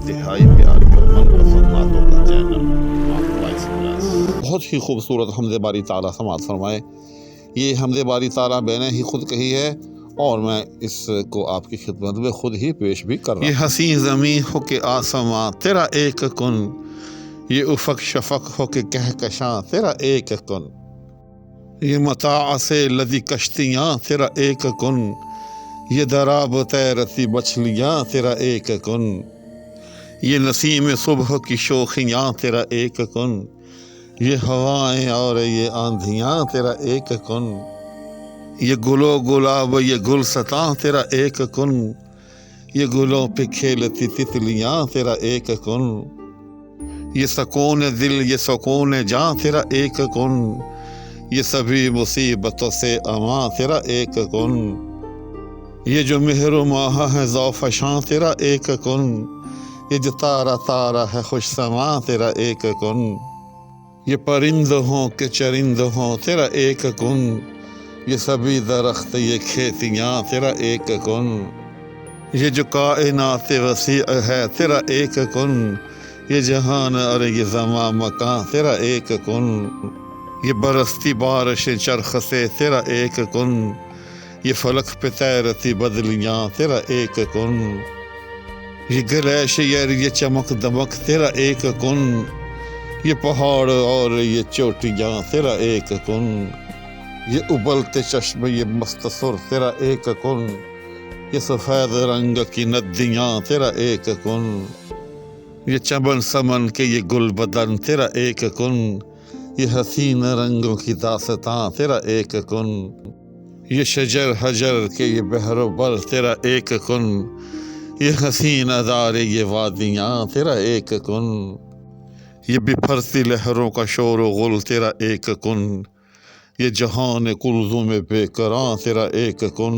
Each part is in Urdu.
انتہائی پیاری اور من پسند باتوں کا چینل وائس پلس۔ بہت ہی خوبصورت حمد باری تعالیٰ سماعت فرمائے۔ یہ حمد باری تعالیٰ میں نے ہی خود کہی ہے اور میں اس کو آپ کی خدمت میں خود ہی پیش بھی کر رہا ہوں۔ یہ حسین زمین ہو کہ آسماں تیرا ایک کن، یہ افق شفق ہو کہ کہکشاں تیرا ایک کن، یہ متاع سے لدی کشتیاں تیرا ایک کن، یہ دراب تیرتی مچھلیاں تیرا ایک کن، یہ نسیم صبح کی شوخیاں تیرا ایک کن، یہ ہوائیں اور یہ آندھیاں تیرا ایک کن، یہ گلو گلاب یہ گلستاں تیرا ایک کن، یہ گلوں پہ کھیلتی تتلیاں تیرا ایک کن، یہ سکون دل یہ سکون جاں تیرا ایک کن، یہ سبھی مصیبتوں سے امان تیرا ایک کن، یہ جو مہر و ماہ ہے ذوفشاں تیرا ایک کن، یہ جو تارا تارا ہے خوش سماں تیرا ایک کن، یہ پرند ہوں کہ چرند ہوں تیرا ایک کن، یہ سبھی درخت یہ کھیتیاں تیرا ایک کن، یہ جو کائنات وسیع ہے تیرا ایک کن، یہ جہان اور یہ زمان مکان تیرا ایک کن، یہ برستی بارش چرخ سے تیرا ایک کن، یہ فلک پہ تیرتی بدلیاں تیرا ایک کن، یہ گلیشیر یہ چمک دمک تیرا ایک کن، یہ پہاڑ اور یہ چوٹیاں تیرا ایک کن، یہ ابلتے چشمے یہ مست سر تیرا ایک کن، یہ سفید رنگ کی ندیاں تیرا ایک کن، یہ چمن سمن کے یہ گل بدن تیرا ایک کن، یہ حسین رنگوں کی داستاں تیرا ایک کن، یہ شجر حجر کے یہ بحر و بر تیرا ایک کن، یہ حسین ادارے یہ وادیاں تیرا ایک کن، یہ بپھرتی لہروں کا شور و غل تیرا ایک کن، یہ جہان کلزم بے کراں تیرا ایک کن،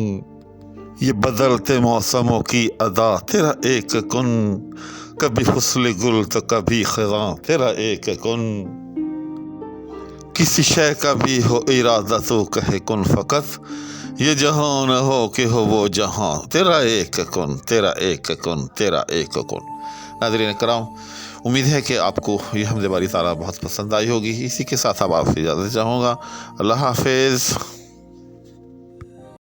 یہ بدلتے موسموں کی ادا تیرا ایک کن، کبھی فصل گل تو کبھی خزاں تیرا ایک کن، کسی شے کا بھی ہو ارادہ تو کہے کن فقط، یہ جہان ہو کہ ہو وہ جہاں تیرا ایک کن، تیرا ایک کن، تیرا ایک کن۔ ناظرین کرام، امید ہے کہ آپ کو یہ حمد باری تعالیٰ بہت پسند آئی ہوگی۔ اسی کے ساتھ اب آپ سے اجازت چاہوں گا۔ اللہ حافظ۔